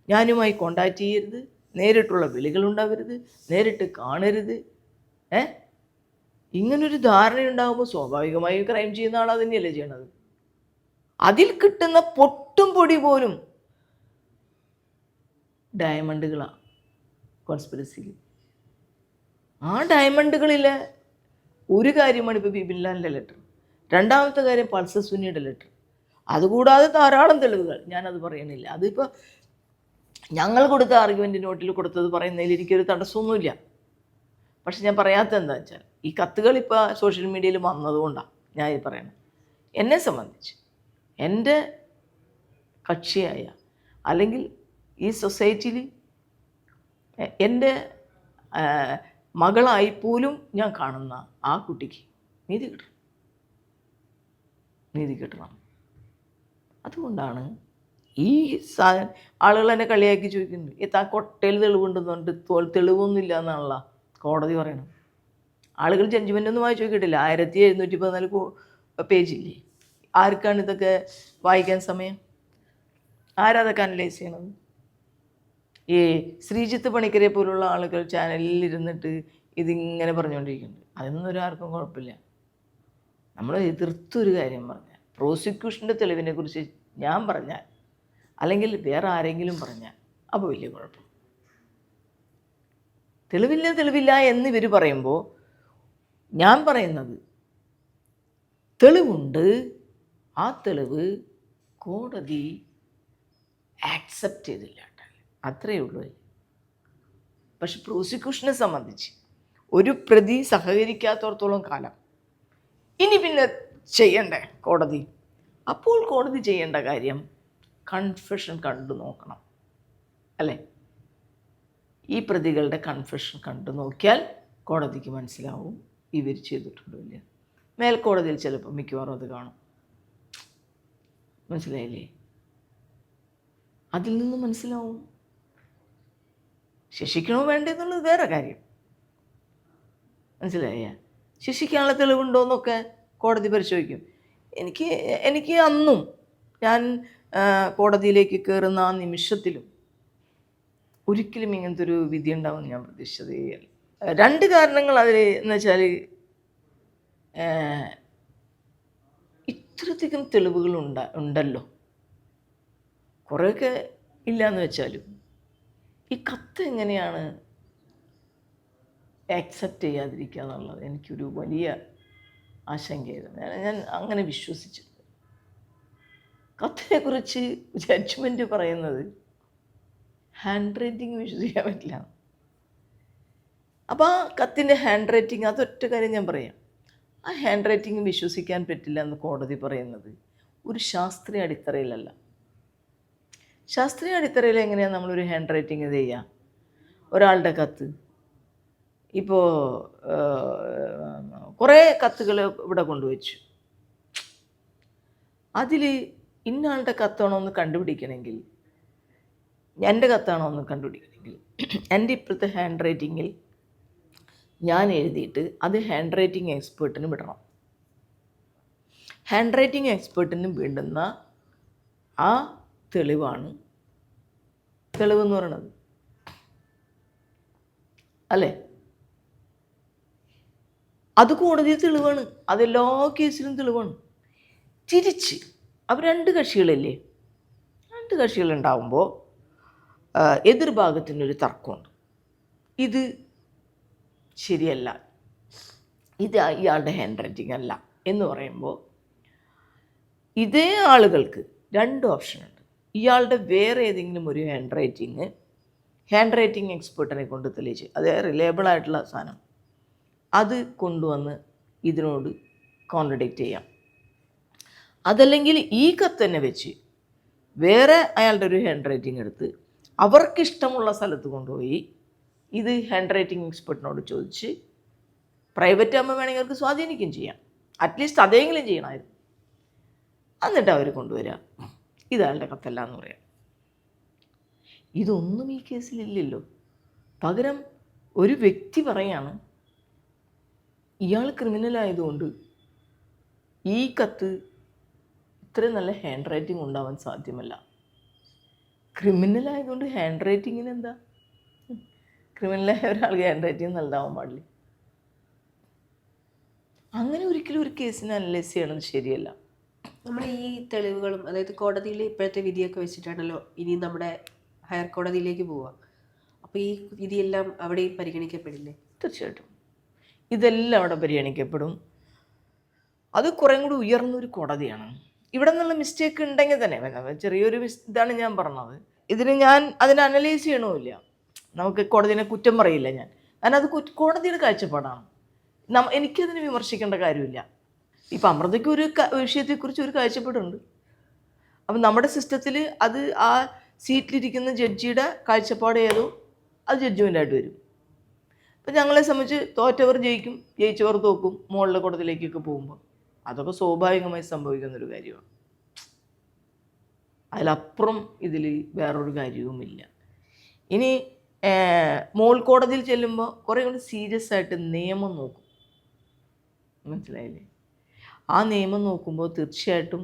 ഞാനുമായി കോണ്ടാക്ട് ചെയ്യരുത്, നേരിട്ടുള്ള വിളികളുണ്ടാവരുത്, നേരിട്ട് കാണരുത്. ഇങ്ങനൊരു ധാരണയുണ്ടാകുമ്പോൾ സ്വാഭാവികമായി ക്രൈം ചെയ്യുന്ന ആൾ തന്നെയല്ലേ ചെയ്യണത്. അതിൽ കിട്ടുന്ന പൊട്ടും പൊടി പോലും ഡയമണ്ടുകളാണ് കോൺസ്പിറസിയിൽ. ആ ഡയമണ്ടുകളിലെ ഒരു കാര്യമാണ് ഇപ്പോൾ ബിപിൻ ലാലിൻ്റെ ലെറ്റർ. രണ്ടാമത്തെ കാര്യം പൾസർ സുനിയുടെ ലെറ്റർ. അതുകൂടാതെ ധാരാളം തെളിവുകൾ, ഞാനത് പറയണില്ല. അതിപ്പോൾ ഞങ്ങൾ കൊടുത്ത ആർഗ്യുമെൻ്റ് നോട്ടിൽ കൊടുത്തത് പറയുന്നതിൽ എനിക്കൊരു തടസ്സമൊന്നുമില്ല. പക്ഷെ ഞാൻ പറയാത്തത് എന്താ വെച്ചാൽ ഈ കത്തുകൾ ഇപ്പോൾ സോഷ്യൽ മീഡിയയിൽ വന്നതുകൊണ്ടാണ് ഞാൻ ഈ പറയണത്. എന്നെ സംബന്ധിച്ച് എൻ്റെ കക്ഷിയായ അല്ലെങ്കിൽ ഈ സൊസൈറ്റിയിൽ എൻ്റെ മകളായി പോലും ഞാൻ കാണുന്ന ആ കുട്ടിക്ക് നീതി കിട്ടണം, നീതി കിട്ടണം. അതുകൊണ്ടാണ് ഈ ആളുകൾ എന്നെ കളിയാക്കി ചോദിക്കുന്നുണ്ട്, താ കൊട്ടയിൽ തെളിവുണ്ടെന്നുണ്ട്. തെളിവൊന്നുമില്ല എന്നാണല്ലോ കോടതി പറയണം. ആളുകൾ ജഡ്ജ്മെൻ്റ് ഒന്നും വായിച്ചു നോക്കിയിട്ടില്ല. 1714 പേജില്ലേ. ആർക്കാണ് ഇതൊക്കെ വായിക്കാൻ സമയം? ആരതൊക്കെ അനലൈസ് ചെയ്യണത്? ഈ ശ്രീജിത്ത് പണിക്കരെ പോലുള്ള ആളുകൾ ചാനലിൽ ഇരുന്നിട്ട് ഇതിങ്ങനെ പറഞ്ഞുകൊണ്ടിരിക്കുന്നുണ്ട്. അതൊന്നും ഒരാർക്കും കുഴപ്പമില്ല. നമ്മൾ എതിർത്തൊരു കാര്യം പറഞ്ഞാൽ, പ്രോസിക്യൂഷൻ്റെ തെളിവിനെ കുറിച്ച് ഞാൻ പറഞ്ഞാൽ അല്ലെങ്കിൽ വേറെ ആരെങ്കിലും പറഞ്ഞാൽ അപ്പോൾ വലിയ കുഴപ്പം. തെളിവില്ല എന്നിവർ പറയുമ്പോൾ ഞാൻ പറയുന്നത് തെളിവുണ്ട്, ആ തെളിവ് കോടതി ആക്സെപ്റ്റ് ചെയ്തില്ല, അത്രയേ ഉള്ളൂ. പക്ഷെ പ്രോസിക്യൂഷനെ സംബന്ധിച്ച് ഒരു പ്രതി സഹകരിക്കാത്തടത്തോളം കാലം ഇനി പിന്നെ ചെയ്യണ്ടേ കോടതി? അപ്പോൾ കോടതി ചെയ്യേണ്ട കാര്യം കൺഫെഷൻ കണ്ടു നോക്കണം, അല്ലേ? ഈ പ്രതികളുടെ കൺഫെഷൻ കണ്ടു നോക്കിയാൽ കോടതിക്ക് മനസ്സിലാവും ഇവർ ചെയ്തിട്ടുണ്ടോ ഇല്ല. മേൽക്കോടതിയിൽ ചിലപ്പോൾ മിക്കവാറും അത് കാണും. മനസ്സിലായില്ലേ? അതിൽ നിന്ന് മനസ്സിലാവും ശിക്ഷിക്കണോ വേണ്ടെന്നുള്ളത് വേറെ കാര്യം. മനസ്സിലായ? ശിക്ഷിക്കാനുള്ള തെളിവുണ്ടോ എന്നൊക്കെ കോടതി പരിശോധിക്കും. എനിക്ക് അന്നും ഞാൻ കോടതിയിലേക്ക് കയറുന്ന ആ നിമിഷത്തിലും ഒരിക്കലും ഇങ്ങനത്തെ ഒരു വിധി ഉണ്ടാവുമെന്ന് ഞാൻ പ്രതീക്ഷിച്ചതേയല്ല. 2 കാരണങ്ങൾ അതിൽ എന്ന് വെച്ചാൽ, ഇത്രയധികം തെളിവുകൾ ഉണ്ടല്ലോ, കുറേയൊക്കെ ഇല്ലയെന്ന് വെച്ചാലും ഈ കത്ത് എങ്ങനെയാണ് ആക്സെപ്റ്റ് ചെയ്യാതിരിക്കുക എന്നുള്ളത് എനിക്കൊരു വലിയ ആശങ്കയായിരുന്നു. ഞാൻ അങ്ങനെ വിശ്വസിച്ചിട്ടുണ്ട്. കത്തിനെക്കുറിച്ച് ജഡ്ജ്മെൻറ്റ് പറയുന്നത് ഹാൻഡ് റൈറ്റിംഗ് വിശ്വസിക്കാൻ പറ്റില്ല. അപ്പോൾ ആ കത്തിൻ്റെ ഹാൻഡ് റൈറ്റിംഗ്, അതൊറ്റ കാര്യം ഞാൻ പറയാം, ആ ഹാൻഡ് റൈറ്റിംഗ് വിശ്വസിക്കാൻ പറ്റില്ല എന്ന് കോടതി പറയുന്നത് ഒരു ശാസ്ത്രീയ അടിത്തറയിലല്ല. ശാസ്ത്രീയ അടിത്തറയിൽ എങ്ങനെയാണ് നമ്മളൊരു ഹാൻഡ് റൈറ്റിംഗ് ഇത് ചെയ്യുക? ഒരാളുടെ കത്ത്, ഇപ്പോൾ കുറേ കത്തുകൾ ഇവിടെ കൊണ്ടുവച്ചു, അതിൽ ഇന്നാളുടെ കത്താണോ എന്ന് കണ്ടുപിടിക്കണമെങ്കിൽ, എൻ്റെ കത്താണോ എന്ന് കണ്ടുപിടിക്കണമെങ്കിൽ എൻ്റെ ഇപ്പോഴത്തെ ഹാൻഡ് റൈറ്റിങ്ങിൽ ഞാൻ എഴുതിയിട്ട് അത് ഹാൻഡ് റൈറ്റിംഗ് എക്സ്പേർട്ടിന് വിടണം. ഹാൻഡ് റൈറ്റിംഗ് എക്സ്പേർട്ടിന് വിടുന്ന ആ തെളിവാണ് തെളിവെന്ന് പറയണത്, അല്ലേ? അത് കോടതി തെളിവാണ്, അതെല്ലാ കേസിലും തെളിവാണ്. തിരിച്ച് അവർ 2 കക്ഷികളല്ലേ, 2 കക്ഷികളുണ്ടാവുമ്പോൾ എതിർഭാഗത്തിനൊരു തർക്കമുണ്ട്, ഇത് ശരിയല്ല, ഇത് ഇയാളുടെ ഹാൻഡ് റൈറ്റിംഗ് അല്ല എന്ന് പറയുമ്പോൾ ഇതേ ആളുകൾക്ക് 2 ഓപ്ഷനുണ്ട്. ഇയാളുടെ വേറെ ഏതെങ്കിലും ഒരു ഹാൻഡ് റൈറ്റിംഗ് എക്സ്പേർട്ടിനെ കൊണ്ട് തെളിയിച്ച്, അത് റിലയബിൾ ആയിട്ടുള്ള സാധനം, അത് കൊണ്ടുവന്ന് ഇതിനോട് കോൺട്രഡിക്റ്റ് ചെയ്യാം. അതല്ലെങ്കിൽ ഈ കത്ത് തന്നെ വെച്ച് വേറെ അയാളുടെ ഒരു ഹാൻഡ് റൈറ്റിംഗ് എടുത്ത് അവർക്കിഷ്ടമുള്ള സ്ഥലത്ത് കൊണ്ടുപോയി ഇത് ഹാൻഡ് റൈറ്റിംഗ് എക്സ്പെർട്ടിനോട് ചോദിച്ച് പ്രൈവറ്റ് ആകുമ്പോൾ വേണമെങ്കിൽ അവർക്ക് സ്വാധീനിക്കുകയും ചെയ്യാം. അറ്റ്ലീസ്റ്റ് അതെങ്കിലും ചെയ്യണമായിരുന്നു. എന്നിട്ട് അവർ കൊണ്ടുവരിക, ഇതയാളുടെ കത്തല്ല എന്ന് പറയാം. ഇതൊന്നും ഈ കേസിലില്ലല്ലോ. പകരം ഒരു വ്യക്തി പറയാണ്, ഇയാൾ ക്രിമിനലായതുകൊണ്ട് ഈ കത്ത് ഇത്രയും നല്ല ഹാൻഡ് റൈറ്റിംഗ് ഉണ്ടാവാൻ സാധ്യമല്ല. ക്രിമിനലായതുകൊണ്ട് ഹാൻഡ് റൈറ്റിങ്ങിന് എന്താ? ക്രിമിനലായ ഒരാൾക്ക് ഹാൻഡ് റൈറ്റിംഗ് നല്ലതാവാൻ പാടില്ല. അങ്ങനെ ഒരിക്കലും ഒരു കേസിനെ അനലൈസ് ചെയ്യണത് ശരിയല്ല. നമ്മൾ ഈ തെളിവുകളും, അതായത് കോടതിയിൽ ഇപ്പോഴത്തെ വിധിയൊക്കെ വെച്ചിട്ടാണല്ലോ ഇനി നമ്മുടെ ഹയർ കോടതിയിലേക്ക് പോവുക. അപ്പോൾ ഈ വിധിയെല്ലാം അവിടെയും പരിഗണിക്കപ്പെടില്ലേ? തീർച്ചയായിട്ടും ഇതെല്ലാം അവിടെ പരിഗണിക്കപ്പെടും. അത് കുറേ കൂടി ഉയർന്നൊരു കോടതിയാണ്. ഇവിടെ നിന്നുള്ള മിസ്റ്റേക്ക് ഉണ്ടെങ്കിൽ തന്നെ, ചെറിയൊരു ഇതാണ് ഞാൻ പറഞ്ഞത്, ഇതിന് ഞാൻ അതിനെ അനലൈസ് ചെയ്യണമില്ല. നമുക്ക് കോടതിനെ കുറ്റം പറയില്ല ഞാൻ. കാരണം അത് കോടതിയുടെ കാഴ്ചപ്പാടാണ്. എനിക്കതിനെ വിമർശിക്കേണ്ട കാര്യമില്ല. ഇപ്പം അമൃതയ്ക്ക് ഒരു വിഷയത്തെക്കുറിച്ച് ഒരു കാഴ്ചപ്പാടുണ്ട്. അപ്പം നമ്മുടെ സിസ്റ്റത്തിൽ അത് ആ സീറ്റിലിരിക്കുന്ന ജഡ്ജിയുടെ കാഴ്ചപ്പാട് ഏതോ അത് ജഡ്ജ്മെൻ്റായിട്ട് വരും. അപ്പം ഞങ്ങളെ സംബന്ധിച്ച് തോറ്റവർ ജയിക്കും, ജയിച്ചവർ തോക്കും മുകളിലെ കോടതിയിലേക്കൊക്കെ പോകുമ്പോൾ. അതൊക്കെ സ്വാഭാവികമായി സംഭവിക്കുന്നൊരു കാര്യമാണ്. അതിലപ്പുറം ഇതിൽ വേറൊരു കാര്യവുമില്ല. ഇനി മോൾ കോടതിയിൽ ചെല്ലുമ്പോൾ കുറേ കൂടി സീരിയസ് ആയിട്ട് നിയമം നോക്കും. മനസ്സിലായില്ലേ? ആ നിയമം നോക്കുമ്പോൾ തീർച്ചയായിട്ടും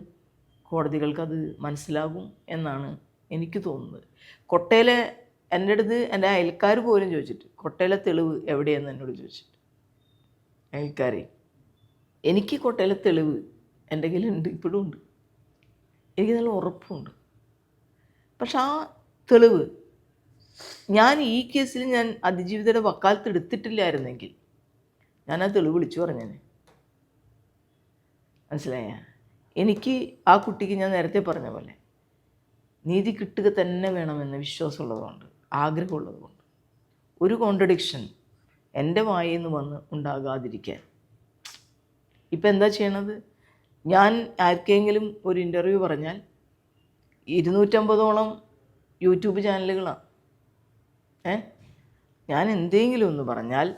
കോടതികൾക്കത് മനസ്സിലാകും എന്നാണ് എനിക്ക് തോന്നുന്നത്. കൊട്ടയിലെ എൻ്റെ അടുത്ത് എൻ്റെ അയൽക്കാർ പോലും ചോദിച്ചിട്ട്, കൊട്ടയിലെ തെളിവ് എവിടെയെന്ന് എന്നോട് ചോദിച്ചിട്ട്, അയൽക്കാരെ, എനിക്ക് കൊട്ടയിലെ തെളിവ് എൻ്റെ കയ്യിലുണ്ട്, ഇപ്പോഴും ഉണ്ട്, എനിക്ക് നല്ല ഉറപ്പുണ്ട്. പക്ഷെ ആ തെളിവ് ഞാൻ ഈ കേസിൽ ഞാൻ അതിജീവിതയുടെ വക്കാലത്ത് എടുത്തിട്ടില്ലായിരുന്നെങ്കിൽ ഞാൻ ആ തെളിവ് വിളിച്ചു പറഞ്ഞേനെ. മനസ്സിലായ? എനിക്ക് ആ കുട്ടിക്ക് ഞാൻ നേരത്തെ പറഞ്ഞ പോലെ നീതി കിട്ടുക തന്നെ വേണമെന്ന് വിശ്വാസമുള്ളതുകൊണ്ട്, ആഗ്രഹമുള്ളതുകൊണ്ട്, ഒരു കോൺട്രഡിക്ഷൻ എൻ്റെ വായിൽ നിന്ന് വന്ന് ഉണ്ടാകാതിരിക്കാൻ ഇപ്പം എന്താ ചെയ്യണത്? ഞാൻ ആർക്കെങ്കിലും ഒരു ഇൻ്റർവ്യൂ പറഞ്ഞാൽ 250ഓളം യൂട്യൂബ് ചാനലുകളാണ്. ഞാൻ എന്തെങ്കിലും ഒന്ന് പറഞ്ഞാൽ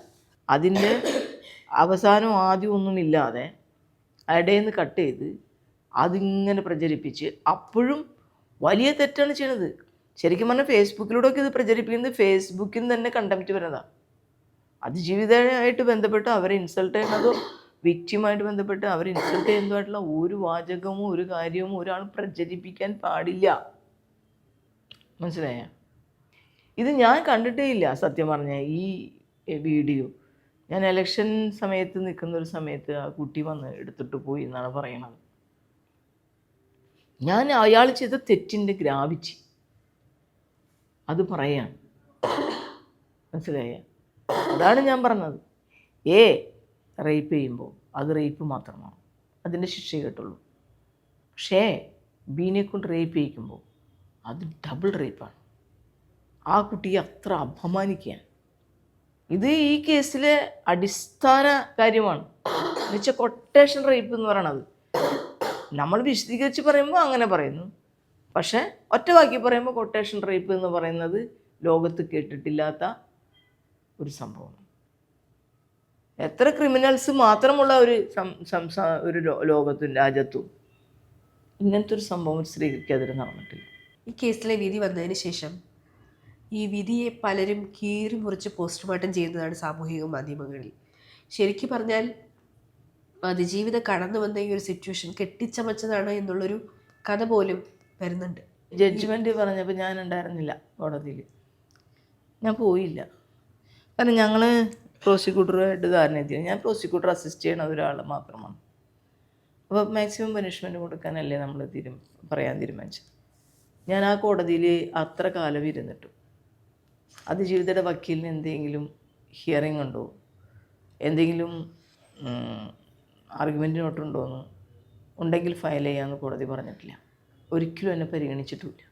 അതിൻ്റെ അവസാനം ആദ്യം ഒന്നുമില്ലാതെ ഇടയിൽ നിന്ന് കട്ട് ചെയ്ത് അതിങ്ങനെ പ്രചരിപ്പിച്ച്, അപ്പോഴും വലിയ തെറ്റാണ് ചെയ്യണത്. ശരിക്കും പറഞ്ഞാൽ ഫേസ്ബുക്കിലൂടെയൊക്കെ ഇത് പ്രചരിപ്പിക്കുന്നത് ഫേസ്ബുക്കിൽ നിന്ന് തന്നെ കണ്ടംപ്റ്റ് വരുന്നതാണ്. അതിജീവിതമായിട്ട് ബന്ധപ്പെട്ട് അവരെ ഇൻസൾട്ട് ചെയ്യുന്നതോ വിക്റ്റിമായിട്ട് ബന്ധപ്പെട്ട് അവരെ ഇൻസൾട്ട് ചെയ്യുന്നതായിട്ടുള്ള ഒരു വാചകമോ ഒരു കാര്യമോ ഒരാൾ പ്രചരിപ്പിക്കാൻ പാടില്ല. മനസ്സിലായ? ഇത് ഞാൻ കണ്ടിട്ടേ ഇല്ല സത്യം പറഞ്ഞ ഈ വീഡിയോ. ഞാൻ ഇലക്ഷൻ സമയത്ത് നിൽക്കുന്ന ഒരു സമയത്ത് ആ കുട്ടി വന്ന് എടുത്തിട്ട് പോയി എന്നാണ് പറയണത്. ഞാൻ അയാൾ ചെയ്ത തെറ്റിൻ്റെ ഗ്രാവിറ്റി അത് പറയാണ്. മനസ്സിലായ? അതാണ് ഞാൻ പറഞ്ഞത്. റേപ്പ് ചെയ്യുമ്പോൾ അത് റേപ്പ് മാത്രമാണ്, അതിൻ്റെ ശിക്ഷ കേട്ടുള്ളൂ. പക്ഷേ ബീനെ കൊണ്ട് റേപ്പ് ചെയ്യിക്കുമ്പോൾ അത് ഡബിൾ റേപ്പാണ്. ആ കുട്ടിയെ അത്ര അപമാനിക്കുകയാണ്. ഇത് ഈ കേസിലെ അടിസ്ഥാന കാര്യമാണ്. എന്നുവെച്ചാൽ കൊട്ടേഷൻ റേപ്പ് എന്ന് പറയണത് നമ്മൾ വിശദീകരിച്ച് പറയുമ്പോൾ അങ്ങനെ പറയുന്നു, പക്ഷേ ഒറ്റ വാക്കി പറയുമ്പോൾ കൊട്ടേഷൻ റേപ്പ് എന്ന് പറയുന്നത് ലോകത്ത് കേട്ടിട്ടില്ലാത്ത ഒരു സംഭവമാണ്. എത്ര ക്രിമിനൽസ് മാത്രമുള്ള ഒരു ലോകത്തും രാജ്യത്തും ഇങ്ങനത്തെ ഒരു സംഭവം സ്ത്രീക്കെതിരെ നടന്നിട്ടില്ല. ഈ കേസിലെ വിധി വന്നതിന് ശേഷം ഈ വിധിയെ പലരും കീറി മുറിച്ച് പോസ്റ്റ്മോർട്ടം ചെയ്യുന്നതാണ് സാമൂഹിക മാധ്യമങ്ങളിൽ. ശരിക്കും പറഞ്ഞാൽ അതിജീവിതം കടന്നു വന്ന ഈ ഒരു സിറ്റുവേഷൻ കെട്ടിച്ചമച്ചതാണ് എന്നുള്ളൊരു കഥ പോലും വരുന്നുണ്ട്. ജഡ്ജ്മെൻറ്റ് പറഞ്ഞപ്പോൾ ഞാൻ ഉണ്ടായിരുന്നില്ല കോടതിയിൽ, ഞാൻ പോയില്ല. കാരണം ഞങ്ങൾ പ്രോസിക്യൂട്ടറുമായിട്ട് ധാരണ എത്തി. ഞാൻ പ്രോസിക്യൂട്ടർ അസിസ്റ്റ് ചെയ്യണ ഒരാൾ മാത്രമാണ്. അപ്പോൾ മാക്സിമം പനിഷ്മെൻറ്റ് കൊടുക്കാനല്ലേ നമ്മൾ പറയാൻ തീരുമാനിച്ചത്. ഞാൻ ആ കോടതിയിൽ അത്ര കാലം ഇരുന്നിട്ടും അതിജീവിതയുടെ വക്കീലിന് എന്തെങ്കിലും ഹിയറിംഗ് ഉണ്ടോ, എന്തെങ്കിലും ആർഗ്യുമെൻ്റ് നോട്ടുണ്ടോ എന്ന് ഉണ്ടെങ്കിൽ ഫയൽ ചെയ്യാമെന്ന് കോടതി പറഞ്ഞിട്ടില്ല. ഒരിക്കലും എന്നെ പരിഗണിച്ചിട്ടുമില്ല.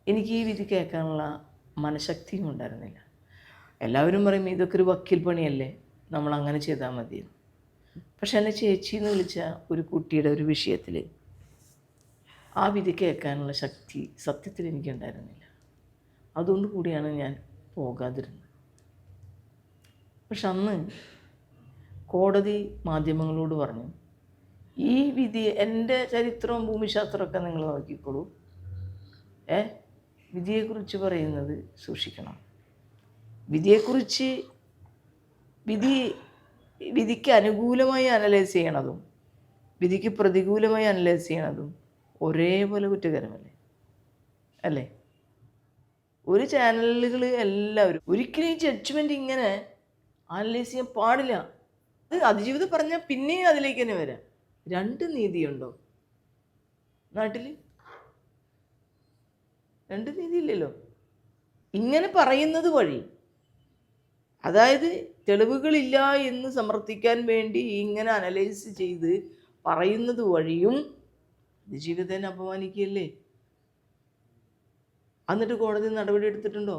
എനിക്ക് ഈ വിധി കേൾക്കാനുള്ള മനഃശക്തിയും ഉണ്ടായിരുന്നില്ല. എല്ലാവരും പറയും ഇതൊക്കെ ഒരു വക്കീൽ പണിയല്ലേ, നമ്മൾ അങ്ങനെ ചെയ്താൽ മതിയെന്ന്. പക്ഷെ എന്നെ ചേച്ചിന്ന് വിളിച്ച ഒരു കുട്ടിയുടെ ഒരു വിഷയത്തിൽ ആ വിധി കേൾക്കാനുള്ള ശക്തി സത്യത്തിൽ എനിക്കുണ്ടായിരുന്നില്ല. അതുകൊണ്ട് കൂടിയാണ് ഞാൻ പോകാതിരുന്നത്. പക്ഷെ അന്ന് കോടതി മാധ്യമങ്ങളോട് പറഞ്ഞു, ഈ വിധി എൻ്റെ ചരിത്രവും ഭൂമിശാസ്ത്രമൊക്കെ നിങ്ങൾ നോക്കിക്കോളൂ, വിധിയെക്കുറിച്ച് പറയുന്നത് സൂക്ഷിക്കണം. വിധിക്ക് അനുകൂലമായി അനലൈസ് ചെയ്യണതും വിധിക്ക് പ്രതികൂലമായി അനലൈസ് ചെയ്യണതും ഒരേപോലെ കുറ്റകരമല്ലേ? അല്ലേ? ഒരു ചാനലുകൾ എല്ലാവരും ഒരിക്കലും ഈ ജഡ്ജ്മെൻ്റ് ഇങ്ങനെ അനലൈസ് ചെയ്യാൻ പാടില്ല. അത് അതിജീവിതം പറഞ്ഞാൽ പിന്നെയും അതിലേക്ക് തന്നെ വരാം. രണ്ട് നീതിയുണ്ടോ നാട്ടിൽ? രണ്ട് നീതിയില്ലല്ലോ. ഇങ്ങനെ പറയുന്നത് വഴി, അതായത് തെളിവുകളില്ല എന്ന് സമർത്ഥിക്കാൻ വേണ്ടി ഇങ്ങനെ അനലൈസ് ചെയ്ത് പറയുന്നത് വഴിയും അതിജീവിതനെ അപമാനിക്കുകയല്ലേ? എന്നിട്ട് കോടതി നടപടി എടുത്തിട്ടുണ്ടോ?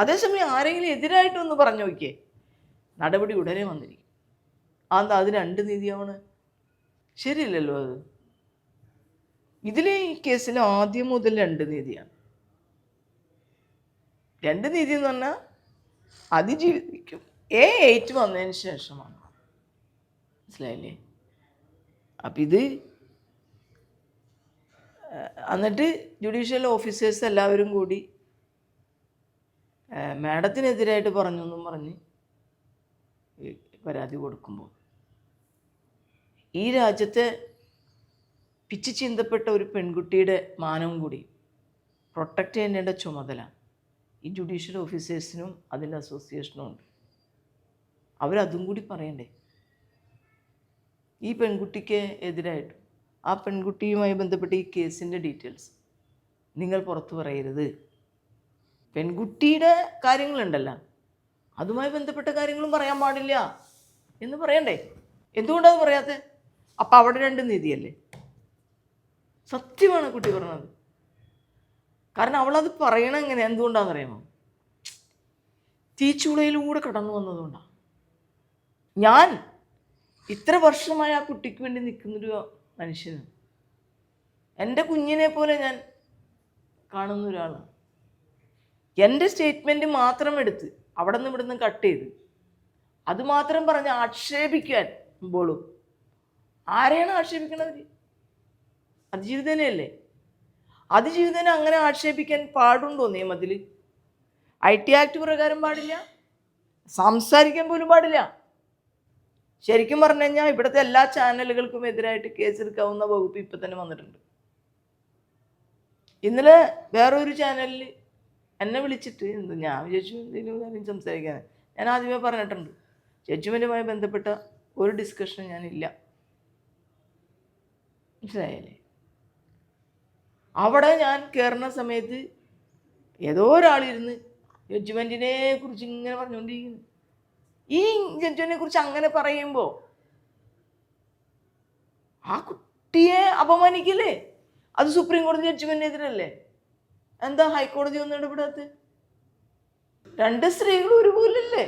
അതേസമയം ആരെങ്കിലും എതിരായിട്ടൊന്ന് പറഞ്ഞു നോക്കിയേ, നടപടി ഉടനെ വന്നിരിക്കും. അതെന്താ അത് രണ്ട് നീതിയാണ്? ശരിയല്ലല്ലോ അത്. ഇതിലെ ഈ കേസിൽ ആദ്യം മുതൽ രണ്ട് നീതിയാണ്. രണ്ട് നീതി എന്ന് പറഞ്ഞാൽ അതിജീവിക്കും A8 വന്നതിന് ശേഷമാണ്. മനസ്സിലായില്ലേ? അപ്പം ഇത് എന്നിട്ട് ജുഡീഷ്യൽ ഓഫീസേഴ്സ് എല്ലാവരും കൂടി മാഡത്തിനെതിരായിട്ട് പറഞ്ഞു എന്നും പറഞ്ഞ് പരാതി കൊടുക്കുമ്പോൾ ഈ രാജ്യത്തെ പിച്ചു ചിന്തപ്പെട്ട ഒരു പെൺകുട്ടിയുടെ മാനവും കൂടി പ്രൊട്ടക്റ്റ് ചെയ്യേണ്ട ചുമതല ഈ ജുഡീഷ്യൽ ഓഫീസേഴ്സിനും അതിൻ്റെ അസോസിയേഷനും ഉണ്ട്. അവരതും കൂടി പറയണ്ടേ? ഈ പെൺകുട്ടിക്ക് എതിരായിട്ട് ആ പെൺകുട്ടിയുമായി ബന്ധപ്പെട്ട ഈ കേസിൻ്റെ ഡീറ്റെയിൽസ് നിങ്ങൾ പുറത്തു പറയരുത്. പെൺകുട്ടിയുടെ കാര്യങ്ങളുണ്ടല്ലോ, അതുമായി ബന്ധപ്പെട്ട കാര്യങ്ങളും പറയാൻ പാടില്ല എന്ന് പറയണ്ടേ? എന്തുകൊണ്ടത് പറയാത്തത്? അപ്പം അവിടെ രണ്ട് നീതിയല്ലേ? സത്യമാണ് കുട്ടി പറഞ്ഞത്. കാരണം അവളത് പറയണം എങ്ങനെ, എന്തുകൊണ്ടാണെന്നറിയാമോ? തീച്ചുളയിലൂടെ കടന്നു വന്നതുകൊണ്ടാണ്. ഞാൻ ഇത്ര വർഷമായി ആ കുട്ടിക്ക് വേണ്ടി നിൽക്കുന്നൊരു മനുഷ്യന്, എൻ്റെ കുഞ്ഞിനെ പോലെ ഞാൻ കാണുന്ന ഒരാളാണ്. എൻ്റെ സ്റ്റേറ്റ്മെൻറ്റ് മാത്രം എടുത്ത് അവിടെ നിന്ന് ഇവിടെ നിന്ന് കട്ട് ചെയ്ത് അത് മാത്രം പറഞ്ഞ് ആക്ഷേപിക്കാൻ പോലും ആരെയാണ് ആക്ഷേപിക്കണത്? അതിജീവിതനെയല്ലേ? അതിജീവിതനെ അങ്ങനെ ആക്ഷേപിക്കാൻ പാടുണ്ടോ നിയമത്തിൽ? IT ആക്ട് പ്രകാരം പാടില്ല, സംസാരിക്കാൻ പോലും പാടില്ല. ശരിക്കും പറഞ്ഞു കഴിഞ്ഞാൽ ഇവിടുത്തെ എല്ലാ ചാനലുകൾക്കും എതിരായിട്ട് കേസെടുക്കാവുന്ന വകുപ്പ് ഇപ്പം തന്നെ വന്നിട്ടുണ്ട്. ഇന്നലെ വേറൊരു ചാനലിൽ എന്നെ വിളിച്ചിട്ട് ഞാൻ വിചാരിച്ചു എന്തെങ്കിലും കാര്യം സംസാരിക്കാൻ. ഞാൻ ആദ്യമേ പറഞ്ഞിട്ടുണ്ട്, ജഡ്ജ്മെൻറ്റുമായി ബന്ധപ്പെട്ട ഒരു ഡിസ്കഷനും ഞാനില്ല. മനസ്സിലായല്ലേ? അവിടെ ഞാൻ കയറുന്ന സമയത്ത് ഏതോ ഒരാളിരുന്ന് ജഡ്ജ്മെൻറ്റിനെ കുറിച്ച് ഇങ്ങനെ പറഞ്ഞുകൊണ്ടിരിക്കുന്നു. ഈ ജഡ്ജ്മെൻറ്റിനെ കുറിച്ച് അങ്ങനെ പറയുമ്പോൾ ആ കുട്ടിയെ അപമാനിക്കില്ലേ? അത് സുപ്രീം കോടതി ജഡ്ജ്മെൻറ്റിനെതിരല്ലേ? എന്താ ഹൈക്കോടതി ഒന്നും ഇടപെടാത്തത്? രണ്ട് സ്ത്രീകൾ ഒരുപോലല്ലേ?